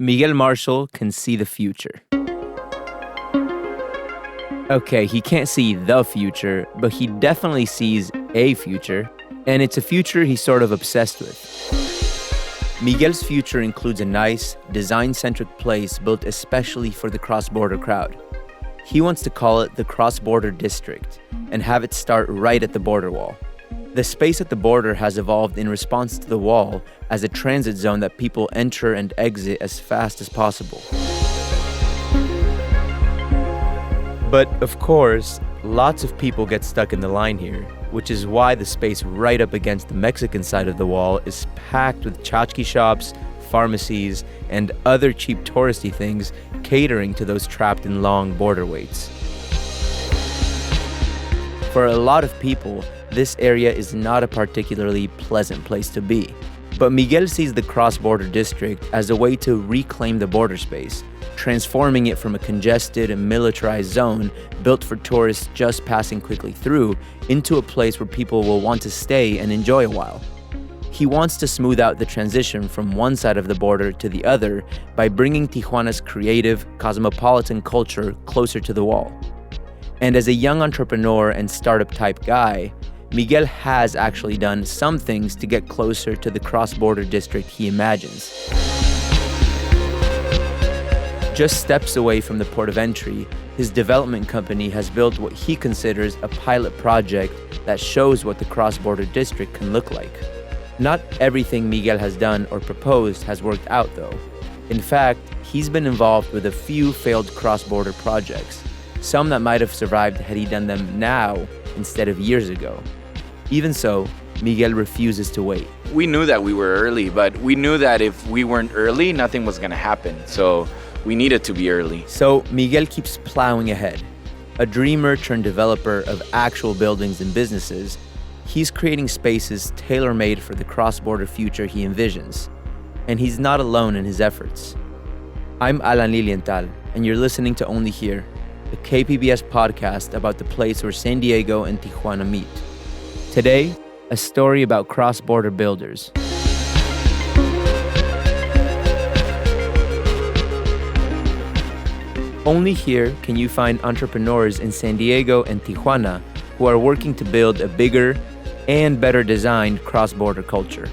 Miguel Marshall can see the future. Okay, he can't see the future, but he definitely sees a future, and it's a future he's sort of obsessed with. Miguel's future includes a nice, design-centric place built especially for the cross-border crowd. He wants to call it the Cross-Border District and have it start right at the border wall. The space at the border has evolved in response to the wall as a transit zone that people enter and exit as fast as possible. But of course, lots of people get stuck in the line here, which is why the space right up against the Mexican side of the wall is packed with tchotchke shops, pharmacies, and other cheap touristy things catering to those trapped in long border waits. For a lot of people, this area is not a particularly pleasant place to be. But Miguel sees the cross-border district as a way to reclaim the border space, transforming it from a congested and militarized zone built for tourists just passing quickly through into a place where people will want to stay and enjoy a while. He wants to smooth out the transition from one side of the border to the other by bringing Tijuana's creative, cosmopolitan culture closer to the wall. And as a young entrepreneur and startup-type guy, Miguel has actually done some things to get closer to the cross-border district he imagines. Just steps away from the port of entry, his development company has built what he considers a pilot project that shows what the cross-border district can look like. Not everything Miguel has done or proposed has worked out, though. In fact, he's been involved with a few failed cross-border projects, some that might have survived had he done them now instead of years ago. Even so, Miguel refuses to wait. We knew that we were early, but we knew that if we weren't early, nothing was going to happen. So we needed to be early. So Miguel keeps plowing ahead. A dreamer turned developer of actual buildings and businesses, he's creating spaces tailor-made for the cross-border future he envisions. And he's not alone in his efforts. I'm Alan Lilienthal, and you're listening to Only Here, a KPBS podcast about the place where San Diego and Tijuana meet. Today, a story about cross-border builders. Only here can you find entrepreneurs in San Diego and Tijuana who are working to build a bigger and better designed cross-border culture.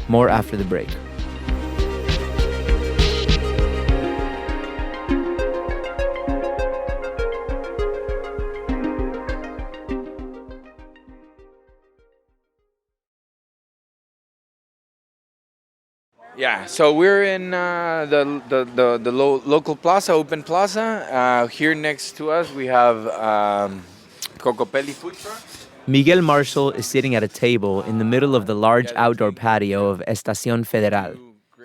More after the break. Yeah, so we're in the local plaza, open plaza. Here next to us, we have Cocopelli food truck. Miguel Marshall is sitting at a table in the middle of the large outdoor patio of Estación Federal,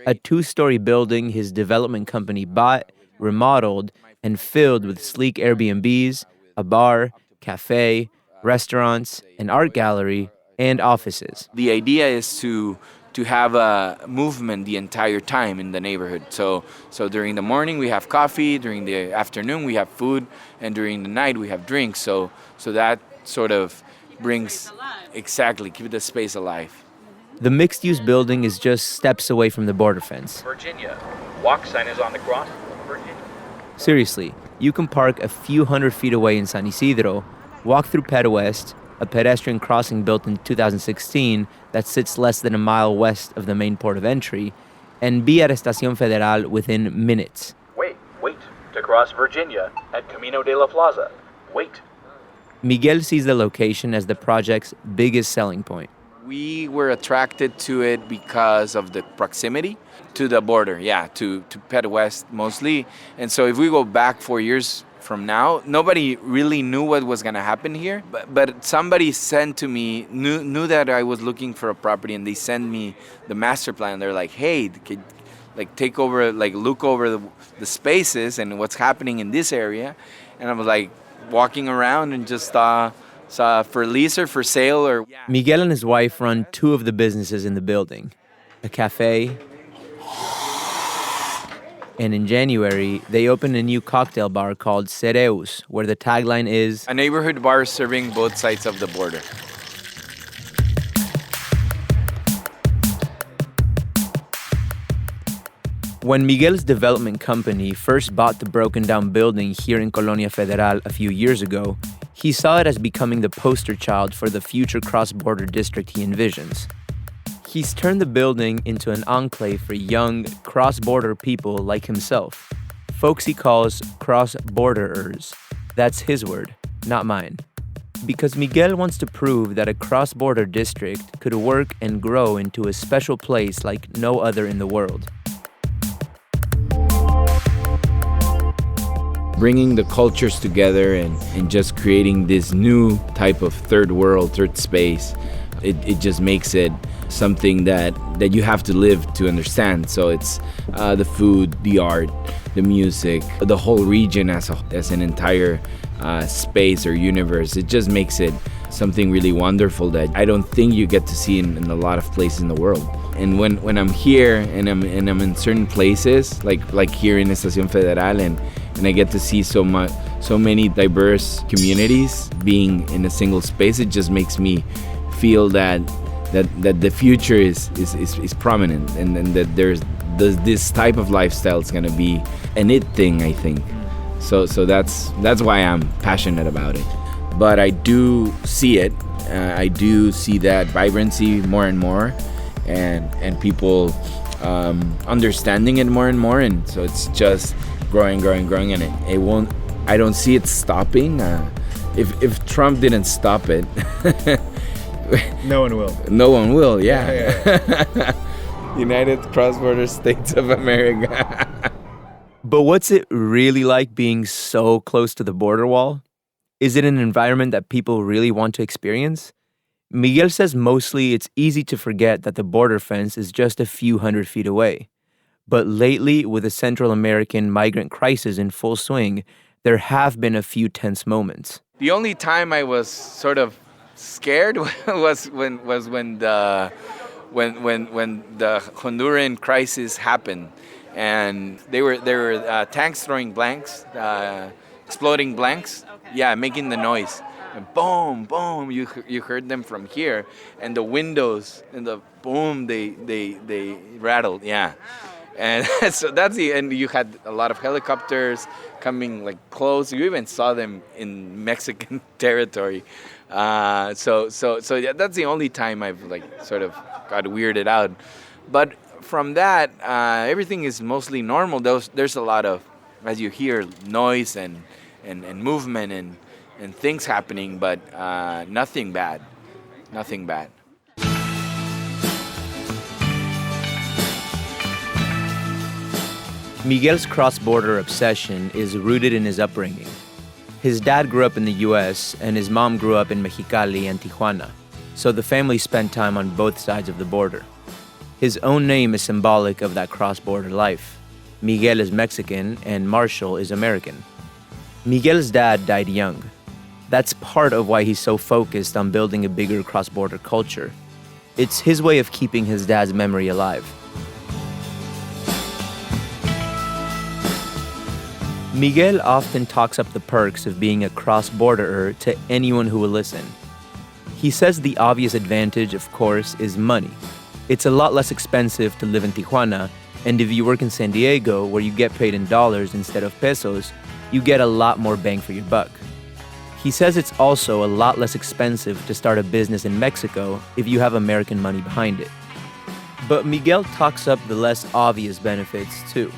a two-story building his development company bought, remodeled, and filled with sleek Airbnbs, a bar, cafe, restaurants, an art gallery, and offices. The idea is to have a movement the entire time in the neighborhood. So during the morning we have coffee, during the afternoon we have food, and during the night we have drinks. So that sort of brings, exactly, keep the space alive. The mixed-use building is just steps away from the border fence. Virginia. Walk sign is on the cross. Virginia. Seriously, you can park a few hundred feet away in San Isidro, walk through Ped West, a pedestrian crossing built in 2016 that sits less than a mile west of the main port of entry, and be at Estación Federal within minutes. Wait. To cross Virginia at Camino de la Plaza. Wait. Miguel sees the location as the project's biggest selling point. We were attracted to it because of the proximity to the border, to Ped West mostly. And so if we go back 4 years from now, nobody really knew what was going to happen here. But somebody sent to me, knew that I was looking for a property, and they sent me the master plan. They're like, hey, take over, look over the spaces and what's happening in this area. And I was like walking around and just saw for lease or for sale or... Miguel and his wife run two of the businesses in the building, a cafe, and in January, they opened a new cocktail bar called Cereus, where the tagline is... a neighborhood bar serving both sides of the border. When Miguel's development company first bought the broken down building here in Colonia Federal a few years ago, he saw it as becoming the poster child for the future cross-border district he envisions. He's turned the building into an enclave for young, cross-border people like himself, folks he calls cross-borderers. That's his word, not mine. Because Miguel wants to prove that a cross-border district could work and grow into a special place like no other in the world. Bringing the cultures together and just creating this new type of third world, third space, it just makes it something that you have to live to understand. So it's the food, the art, the music, the whole region as an entire space or universe. It just makes it something really wonderful that I don't think you get to see in a lot of places in the world. And when I'm here and I'm in certain places, like here in Estación Federal, and I get to see so many diverse communities being in a single space, it just makes me feel that the future is prominent, and that there's this type of lifestyle is gonna be an it thing, I think. So that's why I'm passionate about it. But I do see it. I do see that vibrancy more and more, and people understanding it more and more, and so it's just growing, and it won't. I don't see it stopping. If Trump didn't stop it, no one will. No one will. Yeah. United Cross-Border States of America. But what's it really like being so close to the border wall? Is it an environment that people really want to experience? Miguel says mostly it's easy to forget that the border fence is just a few hundred feet away. But lately, with the Central American migrant crisis in full swing, there have been a few tense moments. The only time I was sort of scared was when the Honduran crisis happened, and they were tanks throwing blanks, exploding blanks, making the noise, and boom, boom, you heard them from here, and the windows and the boom, they rattled, and so and you had a lot of helicopters coming like close. You even saw them in Mexican territory. So that's the only time I've like sort of got weirded out. But from that, everything is mostly normal. There's a lot of, as you hear, noise and movement and things happening, but nothing bad. Nothing bad. Miguel's cross-border obsession is rooted in his upbringing. His dad grew up in the U.S., and his mom grew up in Mexicali and Tijuana, so the family spent time on both sides of the border. His own name is symbolic of that cross-border life. Miguel is Mexican, and Marshall is American. Miguel's dad died young. That's part of why he's so focused on building a bigger cross-border culture. It's his way of keeping his dad's memory alive. Miguel often talks up the perks of being a cross-borderer to anyone who will listen. He says the obvious advantage, of course, is money. It's a lot less expensive to live in Tijuana, and if you work in San Diego, where you get paid in dollars instead of pesos, you get a lot more bang for your buck. He says it's also a lot less expensive to start a business in Mexico if you have American money behind it. But Miguel talks up the less obvious benefits, too.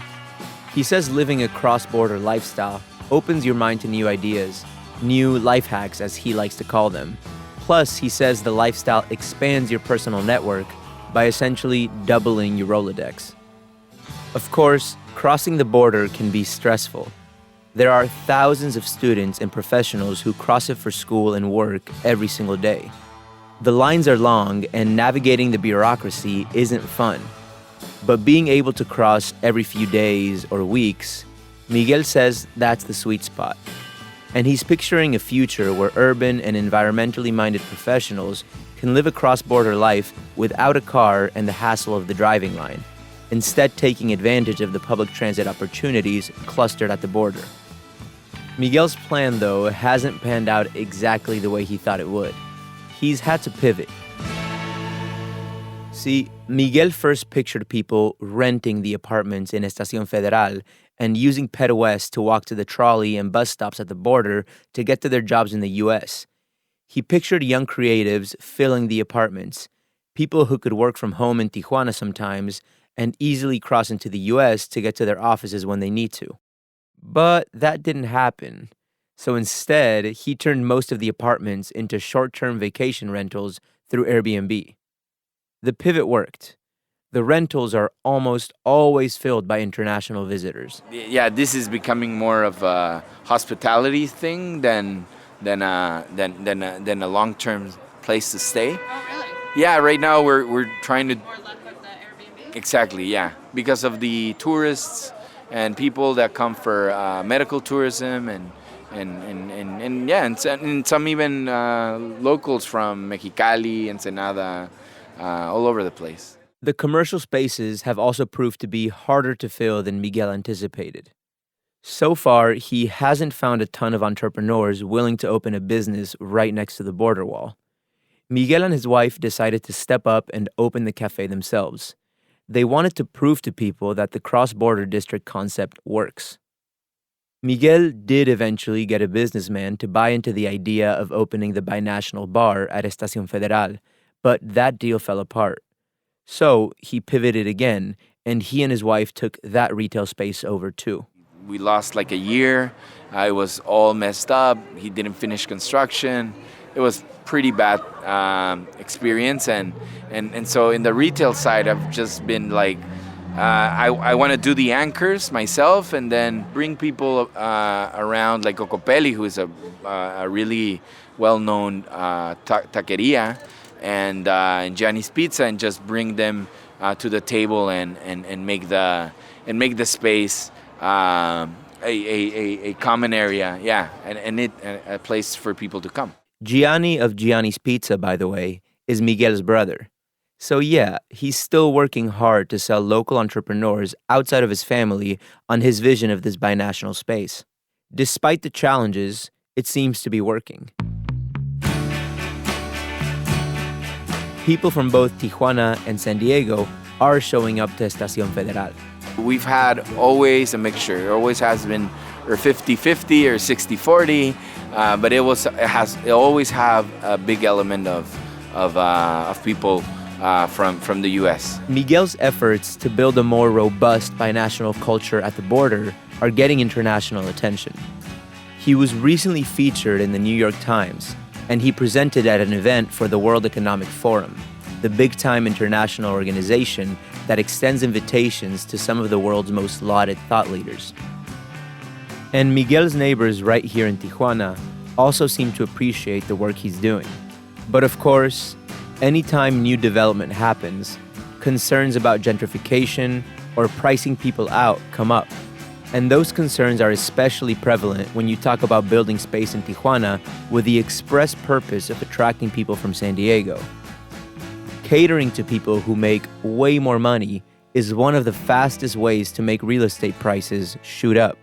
He says living a cross-border lifestyle opens your mind to new ideas, new life hacks as he likes to call them. Plus, he says the lifestyle expands your personal network by essentially doubling your Rolodex. Of course, crossing the border can be stressful. There are thousands of students and professionals who cross it for school and work every single day. The lines are long, and navigating the bureaucracy isn't fun. But being able to cross every few days or weeks, Miguel says that's the sweet spot. And he's picturing a future where urban and environmentally minded professionals can live a cross-border life without a car and the hassle of the driving line, instead taking advantage of the public transit opportunities clustered at the border. Miguel's plan, though, hasn't panned out exactly the way he thought it would. He's had to pivot. See, Miguel first pictured people renting the apartments in Estación Federal and using Pet West to walk to the trolley and bus stops at the border to get to their jobs in the U.S. He pictured young creatives filling the apartments, people who could work from home in Tijuana sometimes and easily cross into the U.S. to get to their offices when they need to. But that didn't happen. So instead, he turned most of the apartments into short-term vacation rentals through Airbnb. The pivot worked. The rentals are almost always filled by international visitors. Yeah, this is becoming more of a hospitality thing than a long-term place to stay. Oh, really? Yeah, right now we're trying to. More luck with the Airbnb? Exactly, yeah, because of the tourists and people that come for medical tourism and some even locals from Mexicali, Ensenada, all over the place. The commercial spaces have also proved to be harder to fill than Miguel anticipated. So far, he hasn't found a ton of entrepreneurs willing to open a business right next to the border wall. Miguel and his wife decided to step up and open the cafe themselves. They wanted to prove to people that the cross-border district concept works. Miguel did eventually get a businessman to buy into the idea of opening the binational bar at Estación Federal, but that deal fell apart. So he pivoted again, and he and his wife took that retail space over too. We lost like a year. It was all messed up. He didn't finish construction. It was pretty bad experience, and so in the retail side, I've just been like, I want to do the anchors myself, and then bring people around like Cocopelli, who is a really well-known taqueria, and Gianni's Pizza, and just bring them to the table and make the space a common area, yeah, and a place for people to come. Gianni of Gianni's Pizza, by the way, is Miguel's brother. So yeah, he's still working hard to sell local entrepreneurs outside of his family on his vision of this binational space. Despite the challenges, it seems to be working. People from both Tijuana and San Diego are showing up to Estación Federal. We've had always a mixture. It always has been or 50-50 or 60-40, but it always have a big element of people from the U.S. Miguel's efforts to build a more robust binational culture at the border are getting international attention. He was recently featured in the New York Times, and he presented at an event for the World Economic Forum, the big-time international organization that extends invitations to some of the world's most lauded thought leaders. And Miguel's neighbors right here in Tijuana also seem to appreciate the work he's doing. But of course, anytime new development happens, concerns about gentrification or pricing people out come up. And those concerns are especially prevalent when you talk about building space in Tijuana with the express purpose of attracting people from San Diego. Catering to people who make way more money is one of the fastest ways to make real estate prices shoot up.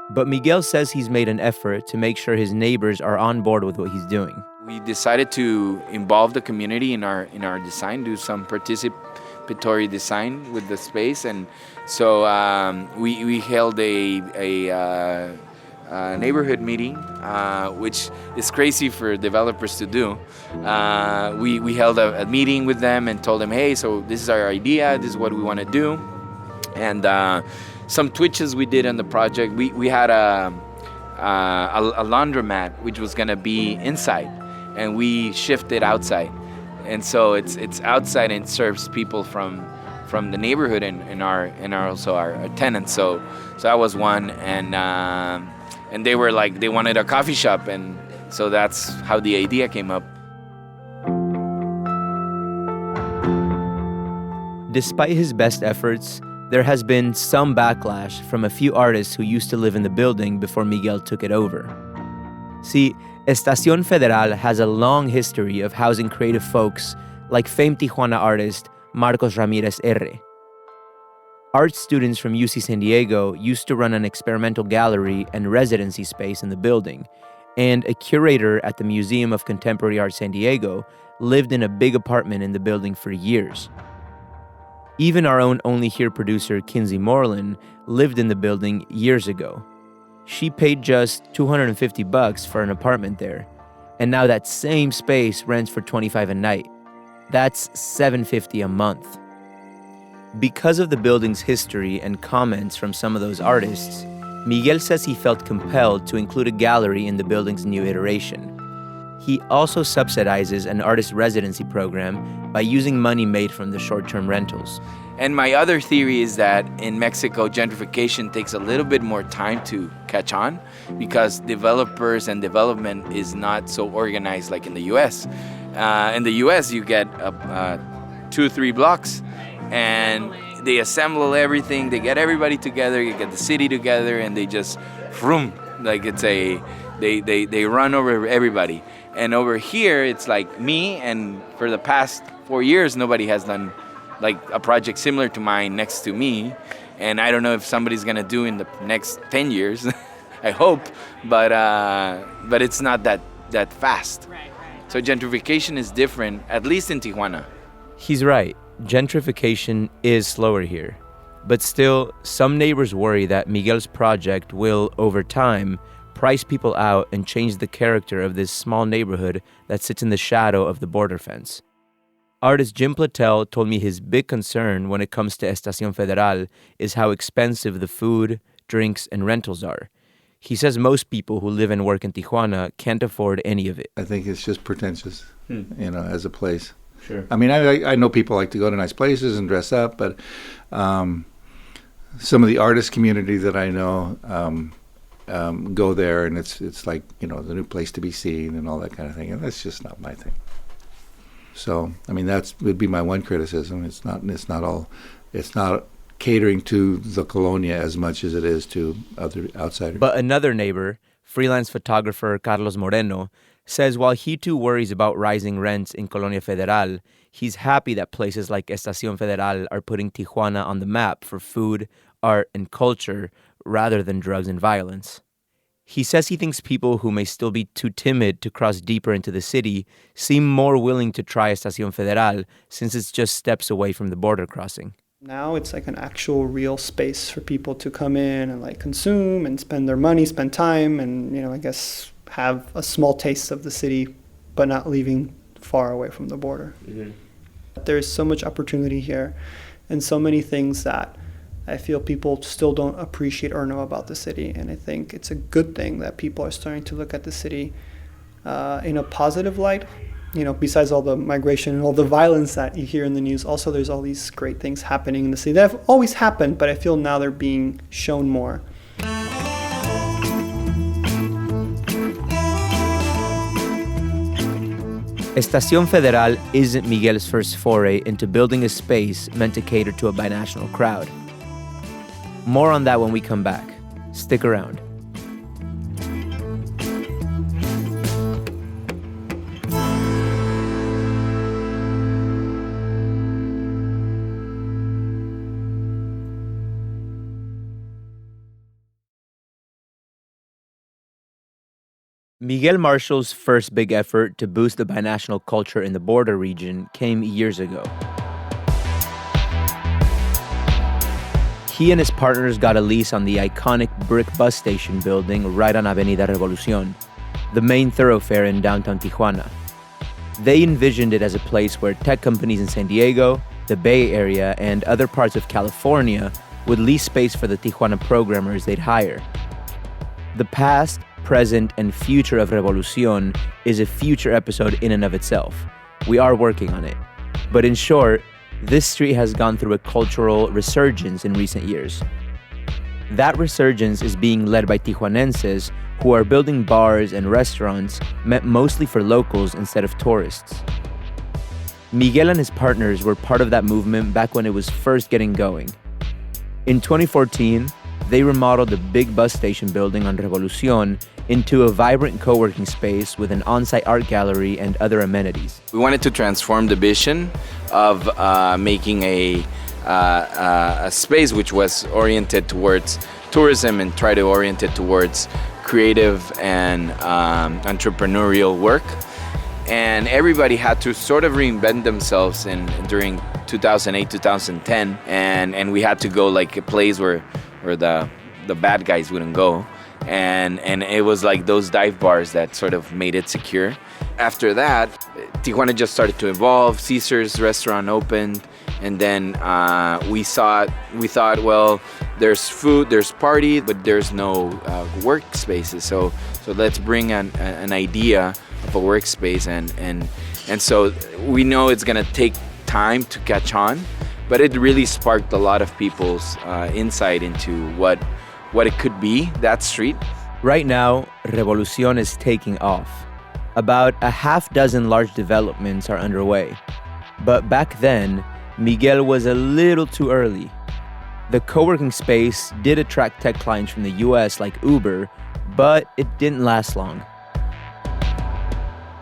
But Miguel says he's made an effort to make sure his neighbors are on board with what he's doing. We decided to involve the community in our design, do some participatory design with the space, and so we held a neighborhood meeting, which is crazy for developers to do. We held a meeting with them and told them, hey, so this is our idea, this is what we want to do, and some twitches we did on the project. We had a laundromat which was gonna be inside, and we shifted outside, and so it's outside and serves people from the neighborhood and also our tenants. So that was one, and they were like, they wanted a coffee shop, and so that's how the idea came up. Despite his best efforts, there has been some backlash from a few artists who used to live in the building before Miguel took it over. See, Estación Federal has a long history of housing creative folks like famed Tijuana artist Marcos Ramirez R. Art students from UC San Diego used to run an experimental gallery and residency space in the building, and a curator at the Museum of Contemporary Art San Diego lived in a big apartment in the building for years. Even our own Only Here producer, Kinsey Moreland, lived in the building years ago. She paid just $250 for an apartment there, and now that same space rents for $25 a night. That's $750 a month. Because of the building's history and comments from some of those artists, Miguel says he felt compelled to include a gallery in the building's new iteration. He also subsidizes an artist residency program by using money made from the short-term rentals. And my other theory is that in Mexico, gentrification takes a little bit more time to catch on because developers and development is not so organized like in the U.S. In the U.S., you get 2 or 3 blocks, and they assemble everything. They get everybody together. You get the city together, and they just vroom, like it's they run over everybody. And over here, it's like me, and for the past 4 years, nobody has done like a project similar to mine next to me. And I don't know if somebody's gonna do in the next 10 years. I hope, but it's not that fast. Right. So gentrification is different, at least in Tijuana. He's right. Gentrification is slower here. But still, some neighbors worry that Miguel's project will, over time, price people out and change the character of this small neighborhood that sits in the shadow of the border fence. Artist Jim Platel told me his big concern when it comes to Estación Federal is how expensive the food, drinks, and rentals are. He says most people who live and work in Tijuana can't afford any of it. I think it's just pretentious, as a place. Sure. I mean, I know people like to go to nice places and dress up, but some of the artist community that I know go there, and it's like, the new place to be seen and all that kind of thing, and that's just not my thing. So, I mean, that would be my one criticism. It's not catering to the colonia as much as it is to other outsiders. But another neighbor, freelance photographer Carlos Moreno, says while he too worries about rising rents in Colonia Federal, he's happy that places like Estación Federal are putting Tijuana on the map for food, art, and culture rather than drugs and violence. He says he thinks people who may still be too timid to cross deeper into the city seem more willing to try Estación Federal since it's just steps away from the border crossing. Now it's like an actual real space for people to come in and like consume and spend their money, spend time, and I guess have a small taste of the city, but not leaving far away from the border. Mm-hmm. There's so much opportunity here and so many things that I feel people still don't appreciate or know about the city. And I think it's a good thing that people are starting to look at the city in a positive light. Besides all the migration and all the violence that you hear in the news, also there's all these great things happening in the city that have always happened, but I feel now they're being shown more. Estación Federal isn't Miguel's first foray into building a space meant to cater to a binational crowd. More on that when we come back. Stick around. Miguel Marshall's first big effort to boost the binational culture in the border region came years ago. He and his partners got a lease on the iconic brick bus station building right on Avenida Revolucion, the main thoroughfare in downtown Tijuana. They envisioned it as a place where tech companies in San Diego, the Bay Area, and other parts of California would lease space for the Tijuana programmers they'd hire. The past, present, and future of Revolucion is a future episode in and of itself. We are working on it. But in short, this street has gone through a cultural resurgence in recent years. That resurgence is being led by Tijuanenses who are building bars and restaurants meant mostly for locals instead of tourists. Miguel and his partners were part of that movement back when it was first getting going. In 2014, they remodeled the big bus station building on Revolucion into a vibrant co-working space with an on-site art gallery and other amenities. We wanted to transform the vision of making a a space which was oriented towards tourism and try to orient it towards creative and entrepreneurial work. And everybody had to sort of reinvent themselves during 2008, 2010, and we had to go like a place where the bad guys wouldn't go, and it was like those dive bars that sort of made it secure. After that, Tijuana just started to evolve. Caesar's restaurant opened, and then we thought, well, there's food, there's party, but there's no workspaces. So let's bring an idea of a workspace, and so we know it's gonna take time to catch on, but it really sparked a lot of people's insight into what it could be, that street. Right now, Revolucion is taking off. About a half dozen large developments are underway. But back then, Miguel was a little too early. The co-working space did attract tech clients from the US like Uber, but it didn't last long.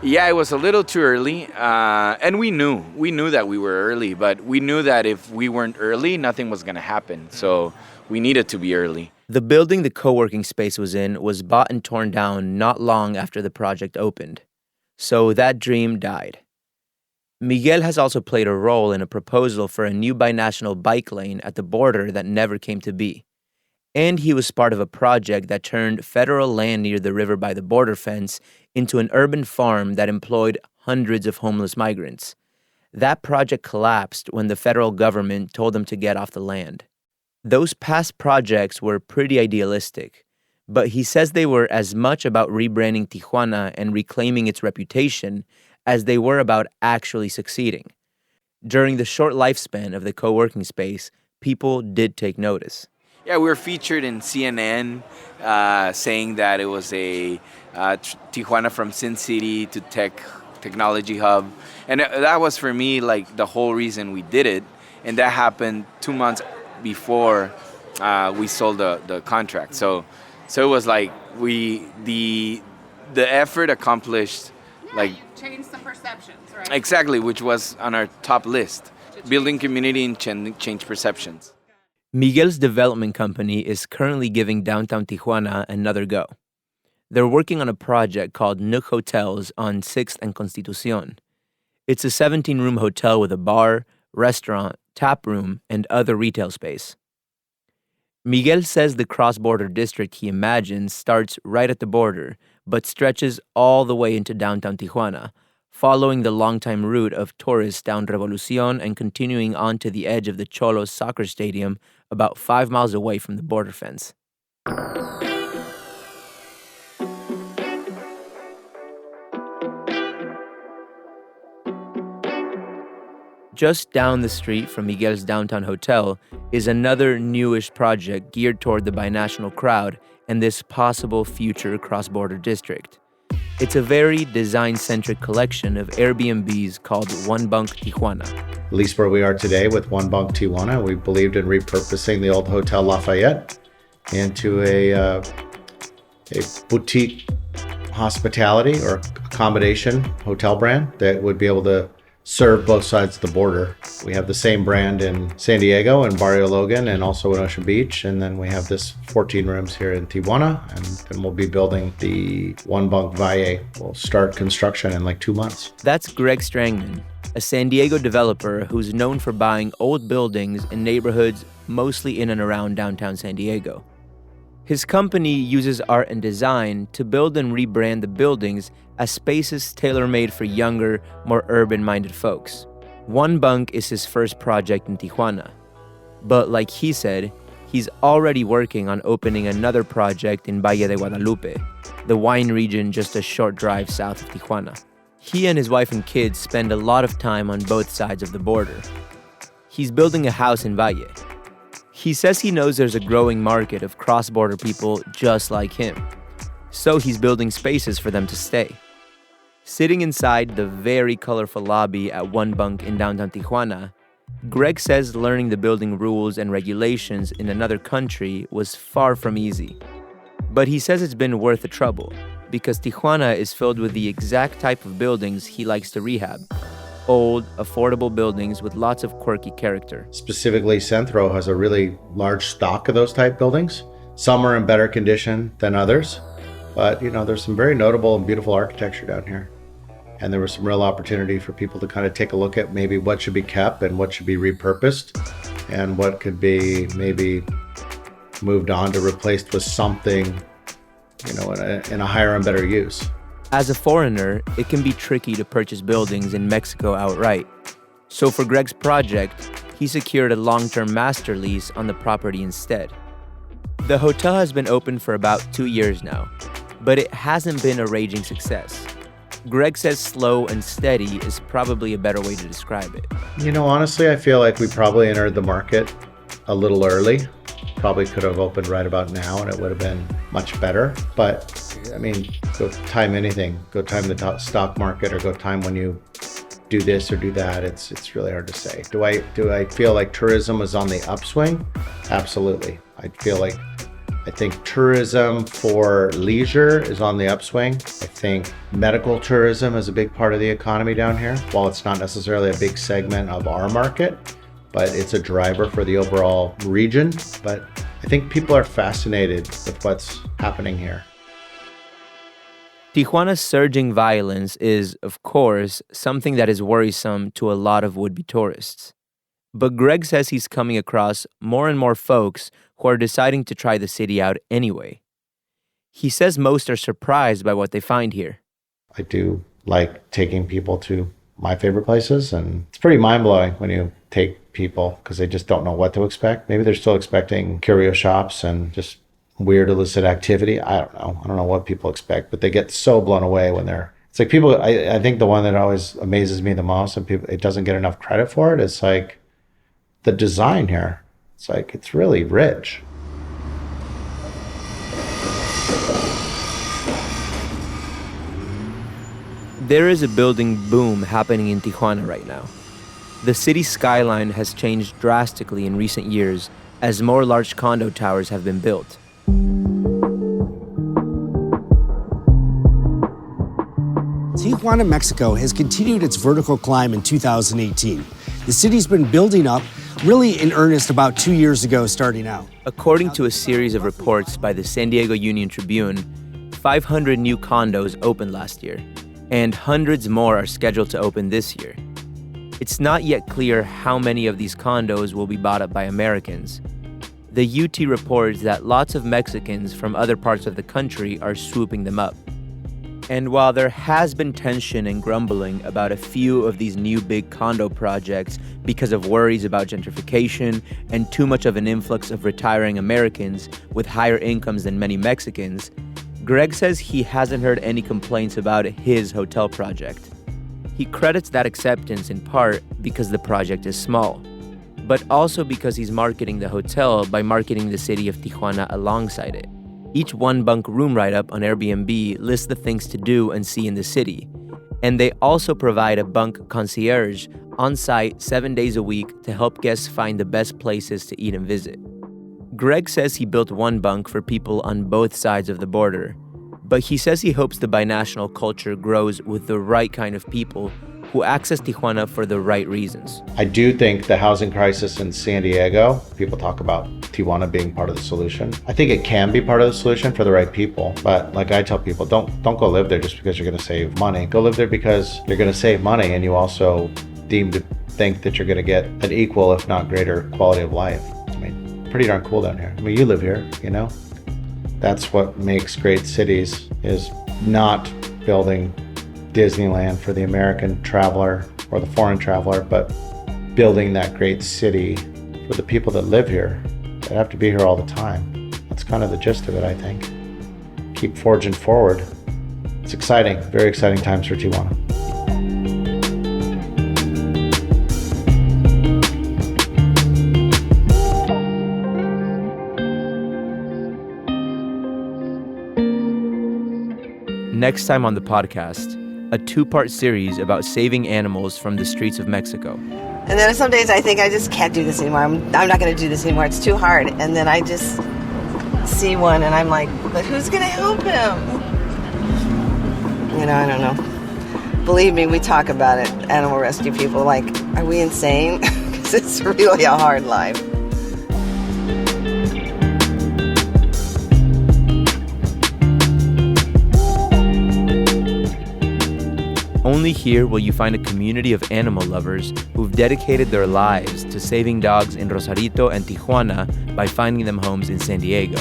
Yeah, it was a little too early, and we knew that we were early, but we knew that if we weren't early, nothing was going to happen. So we needed to be early. The building the co-working space was in was bought and torn down not long after the project opened. So that dream died. Miguel has also played a role in a proposal for a new binational bike lane at the border that never came to be. And he was part of a project that turned federal land near the river by the border fence into an urban farm that employed hundreds of homeless migrants. That project collapsed when the federal government told them to get off the land. Those past projects were pretty idealistic, but he says they were as much about rebranding Tijuana and reclaiming its reputation as they were about actually succeeding. During the short lifespan of the co-working space, people did take notice. Yeah, we were featured in CNN saying that it was a Tijuana from Sin City to technology hub. And that was for me like the whole reason we did it. And that happened 2 months before we sold the contract. So it was like the effort accomplished, like change some perceptions, right? Exactly, which was on our top list. Building community and change perceptions. Miguel's development company is currently giving downtown Tijuana another go. They're working on a project called Nook Hotels on 6th and Constitucion. It's a 17-room hotel with a bar, restaurant, tap room, and other retail space. Miguel says the cross-border district he imagines starts right at the border, but stretches all the way into downtown Tijuana, following the longtime route of tourists down Revolucion and continuing on to the edge of the Cholos soccer stadium about 5 miles away from the border fence. Just down the street from Miguel's downtown hotel is another newish project geared toward the binational crowd and this possible future cross-border district. It's a very design-centric collection of Airbnbs called One Bunk Tijuana. At least where we are today with One Bunk Tijuana, we believed in repurposing the old Hotel Lafayette into a boutique hospitality or accommodation hotel brand that would be able to serve both sides of the border. We have the same brand in San Diego and Barrio Logan and also in Ocean Beach. And then we have this 14 rooms here in Tijuana. And then we'll be building the One Bunk Valle. We'll start construction in like 2 months. That's Greg Strangman, a San Diego developer who's known for buying old buildings in neighborhoods mostly in and around downtown San Diego. His company uses art and design to build and rebrand the buildings as spaces tailor-made for younger, more urban-minded folks. One Bunk is his first project in Tijuana. But like he said, he's already working on opening another project in Valle de Guadalupe, the wine region just a short drive south of Tijuana. He and his wife and kids spend a lot of time on both sides of the border. He's building a house in Valle. He says he knows there's a growing market of cross-border people just like him. So he's building spaces for them to stay. Sitting inside the very colorful lobby at One Bunk in downtown Tijuana, Greg says learning the building rules and regulations in another country was far from easy. But he says it's been worth the trouble, because Tijuana is filled with the exact type of buildings he likes to rehab. old, affordable buildings with lots of quirky character. Specifically, Centro has a really large stock of those type buildings. Some are in better condition than others, but there's some very notable and beautiful architecture down here. And there was some real opportunity for people to kind of take a look at maybe what should be kept and what should be repurposed and what could be maybe moved on to replaced with something, in a higher and better use. As a foreigner, it can be tricky to purchase buildings in Mexico outright. So for Greg's project, he secured a long-term master lease on the property instead. The hotel has been open for about 2 years now, but it hasn't been a raging success. Greg says slow and steady is probably a better way to describe it. Honestly, I feel like we probably entered the market a little early. Probably could have opened right about now and it would have been much better. But, go time anything. Go time the stock market or go time when you do this or do that. It's really hard to say. Do I feel like tourism is on the upswing? Absolutely. I think tourism for leisure is on the upswing. I think medical tourism is a big part of the economy down here. While it's not necessarily a big segment of our market, but it's a driver for the overall region. But I think people are fascinated with what's happening here. Tijuana's surging violence is, of course, something that is worrisome to a lot of would-be tourists. But Greg says he's coming across more and more folks who are deciding to try the city out anyway. He says most are surprised by what they find here. I do like taking people to my favorite places, and it's pretty mind-blowing when you take people because they just don't know what to expect. Maybe they're still expecting curio shops and just weird illicit activity. I don't know what people expect, but they get so blown away when it's like people, I think the one that always amazes me the most and people, it doesn't get enough credit for it, is like the design here. It's really rich. There is a building boom happening in Tijuana right now. The city skyline has changed drastically in recent years as more large condo towers have been built. Tijuana, Mexico has continued its vertical climb in 2018. The city's been building up really in earnest about 2 years ago starting out. According to a series of reports by the San Diego Union Tribune, 500 new condos opened last year, and hundreds more are scheduled to open this year. It's not yet clear how many of these condos will be bought up by Americans. The UT reports that lots of Mexicans from other parts of the country are swooping them up. And while there has been tension and grumbling about a few of these new big condo projects because of worries about gentrification and too much of an influx of retiring Americans with higher incomes than many Mexicans, Greg says he hasn't heard any complaints about his hotel project. He credits that acceptance in part because the project is small, but also because he's marketing the hotel by marketing the city of Tijuana alongside it. Each one-bunk room write-up on Airbnb lists the things to do and see in the city, and they also provide a bunk concierge on-site 7 days a week to help guests find the best places to eat and visit. Greg says he built one bunk for people on both sides of the border, but he says he hopes the binational culture grows with the right kind of people who access Tijuana for the right reasons. I do think the housing crisis in San Diego, people talk about Tijuana being part of the solution. I think it can be part of the solution for the right people. But like I tell people, don't go live there just because you're going to save money. Go live there because you're going to save money and you also deem to think that you're going to get an equal, if not greater, quality of life. Pretty darn cool down here. You live here, That's what makes great cities, is not building Disneyland for the American traveler or the foreign traveler, but building that great city for the people that live here, that have to be here all the time. That's kind of the gist of it, I think. Keep forging forward. It's exciting, very exciting times for Tijuana. Next time on the podcast, a 2-part series about saving animals from the streets of Mexico. And then some days I think I just can't do this anymore. I'm not going to do this anymore. It's too hard. And then I just see one and I'm like, but who's going to help him? I don't know. Believe me, we talk about it, animal rescue people. Like, are we insane? Because it's really a hard life. Only here will you find a community of animal lovers who've dedicated their lives to saving dogs in Rosarito and Tijuana by finding them homes in San Diego.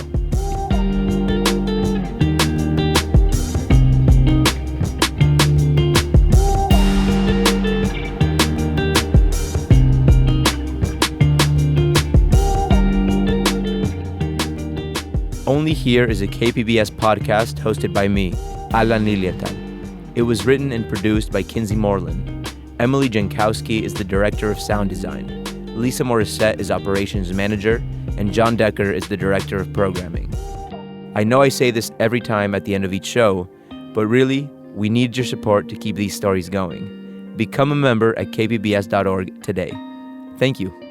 Only Here is a KPBS podcast hosted by me, Alan Liliatal. It was written and produced by Kinsey Moreland. Emily Jankowski is the director of sound design. Lisa Morissette is operations manager, and John Decker is the director of programming. I know I say this every time at the end of each show, but really, we need your support to keep these stories going. Become a member at kpbs.org today. Thank you.